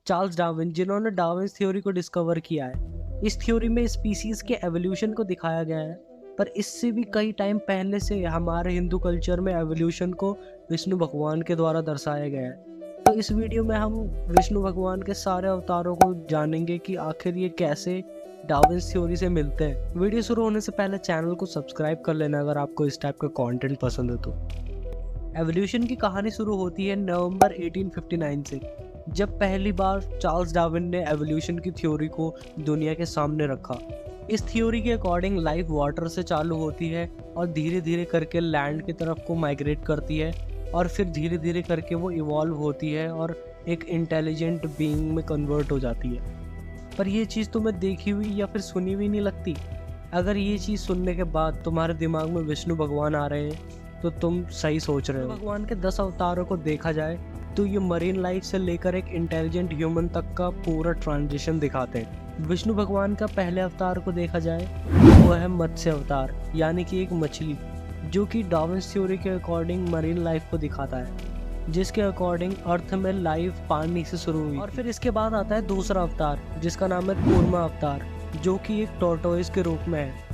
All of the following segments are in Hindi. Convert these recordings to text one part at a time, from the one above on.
चार्ल्स डार्विन, जिन्होंने डार्विन थ्योरी को डिस्कवर किया है। इस थ्योरी में स्पीसीज के एवोल्यूशन को दिखाया गया है, पर इससे भी कई टाइम पहले से हमारे हिंदू कल्चर में एवोल्यूशन को विष्णु भगवान के द्वारा दर्शाया गया है। तो इस वीडियो में हम विष्णु भगवान के सारे अवतारों को जानेंगे कि आखिर ये कैसे डार्विन थ्योरी से मिलते हैं। वीडियो शुरू होने से पहले चैनल को सब्सक्राइब कर लेना अगर आपको इस टाइप का कंटेंट पसंद है तो। एवोल्यूशन की कहानी शुरू होती है नवंबर 1859 से, जब पहली बार चार्ल्स डार्विन ने एवोल्यूशन की थ्योरी को दुनिया के सामने रखा। इस थ्योरी के अकॉर्डिंग लाइफ वाटर से चालू होती है और धीरे धीरे करके लैंड की तरफ को माइग्रेट करती है और फिर धीरे धीरे करके वो इवॉल्व होती है और एक इंटेलिजेंट बीइंग में कन्वर्ट हो जाती है। पर ये चीज़ तुम्हें देखी हुई या फिर सुनी हुई नहीं लगती? अगर ये चीज़ सुनने के बाद तुम्हारे दिमाग में विष्णु भगवान आ रहे हैं तो तुम सही सोच रहे हो। भगवान के 10 अवतारों को देखा जाए तो ये मरीन लाइफ से लेकर एक इंटेलिजेंट ह्यूमन तक का पूरा ट्रांजिशन दिखाते हैं। विष्णु भगवान का पहले अवतार को देखा जाए वो है मत्स्य अवतार, यानी कि एक मछली, जो कि डार्विन थ्योरी के अकॉर्डिंग मरीन लाइफ को दिखाता है, जिसके अकॉर्डिंग अर्थ में लाइफ पानी से शुरू हुई। और फिर इसके बाद आता है दूसरा अवतार जिसका नाम है कूर्मा अवतार, जो कि एक टॉर्टोइस के रूप में है।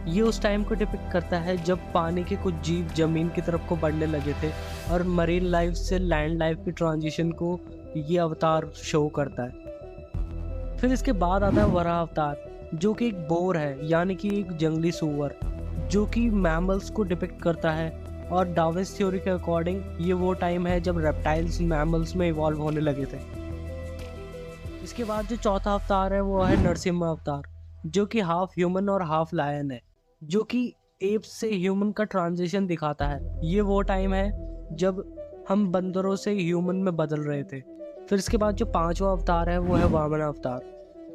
ये उस टाइम को डिपिक्ट करता है जब पानी के कुछ जीव जमीन की तरफ को बढ़ने लगे थे और मरीन लाइफ से लैंड लाइफ की ट्रांजिशन को ये अवतार शो करता है। फिर इसके बाद आता है वराह अवतार, जो कि एक बोर है, यानी कि एक जंगली सूअर, जो कि मैमल्स को डिपिक्ट करता है। और डार्विन थ्योरी के अकॉर्डिंग ये वो टाइम है जब रेप्टाइल्स मैमल्स में इवॉल्व होने लगे थे। इसके बाद जो चौथा अवतार है वो है नरसिम्हा अवतार, जो कि हाफ ह्यूमन और हाफ लायन है, जो कि एप से ह्यूमन का ट्रांजिशन दिखाता है। ये वो टाइम है जब हम बंदरों से ह्यूमन में बदल रहे थे। फिर इसके बाद जो पांचवा अवतार है वो है वामन अवतार,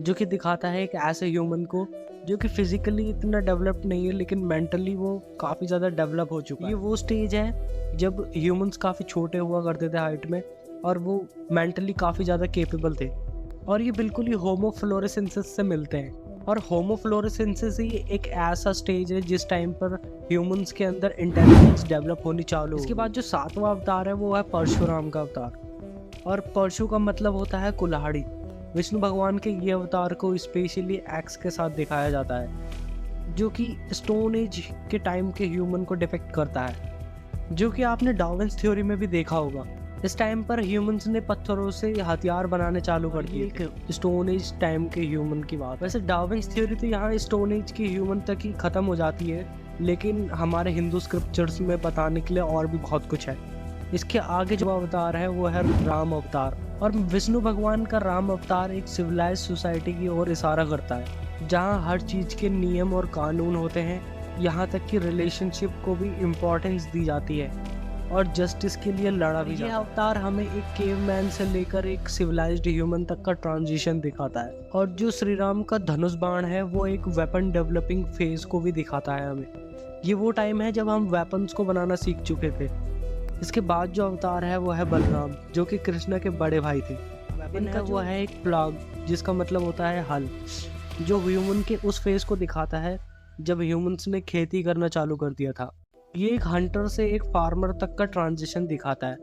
जो कि दिखाता है एक ऐसे ह्यूमन को जो कि फिजिकली इतना डेवलप्ड नहीं है लेकिन मेंटली वो काफ़ी ज़्यादा डेवलप हो चुका है। ये वो स्टेज है जब ह्यूमंस काफ़ी छोटे हुआ करते थे हाइट में और वो मेंटली काफ़ी ज़्यादा केपेबल थे। और ये बिल्कुल ही होमो फ्लोरेसेंसिस से मिलते हैं। और होमो फ्लोरेसेंसिस ही एक ऐसा स्टेज है जिस टाइम पर ह्यूमंस के अंदर इंटेलिजेंस डेवलप होनी चालू। इसके बाद जो सातवां अवतार है वो है परशुराम का अवतार, और परशु का मतलब होता है कुल्हाड़ी। विष्णु भगवान के ये अवतार को स्पेशली एक्स के साथ दिखाया जाता है, जो कि स्टोन एज के टाइम के ह्यूमन को डिपिक्ट करता है, जो कि आपने डार्विन थ्योरी में भी देखा होगा। इस टाइम पर ह्यूमंस ने पत्थरों से हथियार बनाने चालू कर दिए, स्टोन एज टाइम के ह्यूमन की बात। वैसे डार्विन थ्योरी तो यहाँ स्टोन एज के ह्यूमन तक ही खत्म हो जाती है, लेकिन हमारे हिंदू स्क्रिप्चर्स में बताने के लिए और भी बहुत कुछ है। इसके आगे जो अवतार है वो है राम अवतार, और विष्णु भगवान का राम अवतार एक सिविलाइज सोसाइटी की ओर इशारा करता है, जहाँ हर चीज़ के नियम और कानून होते हैं, यहाँ तक कि रिलेशनशिप को भी इम्पोर्टेंस दी जाती है और जस्टिस के लिए लड़ा भी जाता है। ये अवतार हमें एक केवमैन से लेकर एक सिविलाइज्ड ह्यूमन तक का ट्रांजिशन दिखाता है। और जो श्री राम का धनुष बाण है वो एक वेपन डेवलपिंग फेज को भी दिखाता है हमें। ये वो टाइम है जब हम वेपन्स को बनाना सीख चुके थे। इसके बाद जो अवतार है वो है बलराम, जो कि कृष्ण के बड़े भाई थे। वेपन है वो है एक प्लाग, जिसका मतलब होता है हल, जो ह्यूमन के उस फेज को दिखाता है जब ह्यूमंस ने खेती करना चालू कर दिया था। ये एक हंटर से एक फार्मर तक का ट्रांजिशन दिखाता है,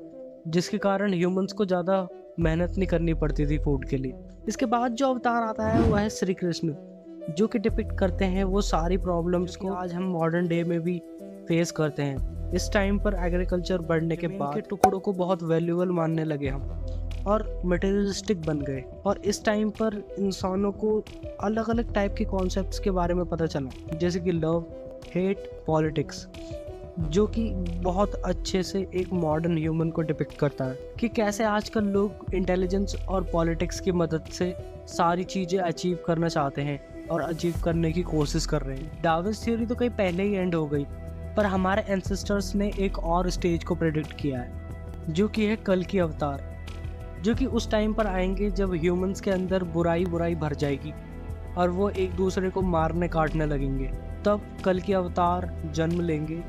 जिसके कारण ह्यूमंस को ज़्यादा मेहनत नहीं करनी पड़ती थी फूड के लिए। इसके बाद जो अवतार आता है वो है श्री कृष्ण, जो कि डिपिक्ट करते हैं वो सारी प्रॉब्लम्स को आज हम मॉडर्न डे में भी फेस करते हैं। इस टाइम पर एग्रीकल्चर बढ़ने के बाद के टुकड़ों को बहुत वैल्यूएबल मानने लगे हम और मटेरियलिस्टिक बन गए। और इस टाइम पर इंसानों को अलग अलग टाइप के कॉन्सेप्ट्स के बारे में पता चला, जैसे कि लव, हेट, पॉलिटिक्स, जो कि बहुत अच्छे से एक मॉडर्न ह्यूमन को डिपिक्ट करता है कि कैसे आजकल लोग इंटेलिजेंस और पॉलिटिक्स की मदद से सारी चीज़ें अचीव करना चाहते हैं और अचीव करने की कोशिश कर रहे हैं। डार्विन थ्योरी तो कहीं पहले ही एंड हो गई, पर हमारे एंसेस्टर्स ने एक और स्टेज को प्रेडिक्ट किया है, जो कि है कल की अवतार, जो कि उस टाइम पर आएंगे जब ह्यूमंस के अंदर बुराई भर जाएगी और वो एक दूसरे को मारने काटने लगेंगे। तब कल की अवतार जन्म लेंगे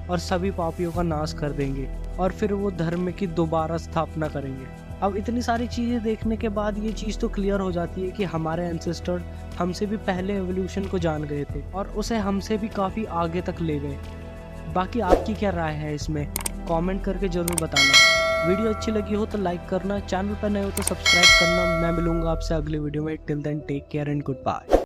और सभी पापियों का नाश कर देंगे और फिर वो धर्म की दोबारा स्थापना करेंगे। अब इतनी सारी चीज़ें देखने के बाद ये चीज़ तो क्लियर हो जाती है कि हमारे एंसेस्टर हमसे भी पहले एवोल्यूशन को जान गए थे और उसे हमसे भी काफ़ी आगे तक ले गए। बाकी आपकी क्या राय है इसमें? कमेंट करके ज़रूर बताना। वीडियो अच्छी लगी हो तो लाइक करना, चैनल पर नए हो तो सब्सक्राइब करना। मैं मिलूंगा आपसे अगले वीडियो में। Till then take care and good bye.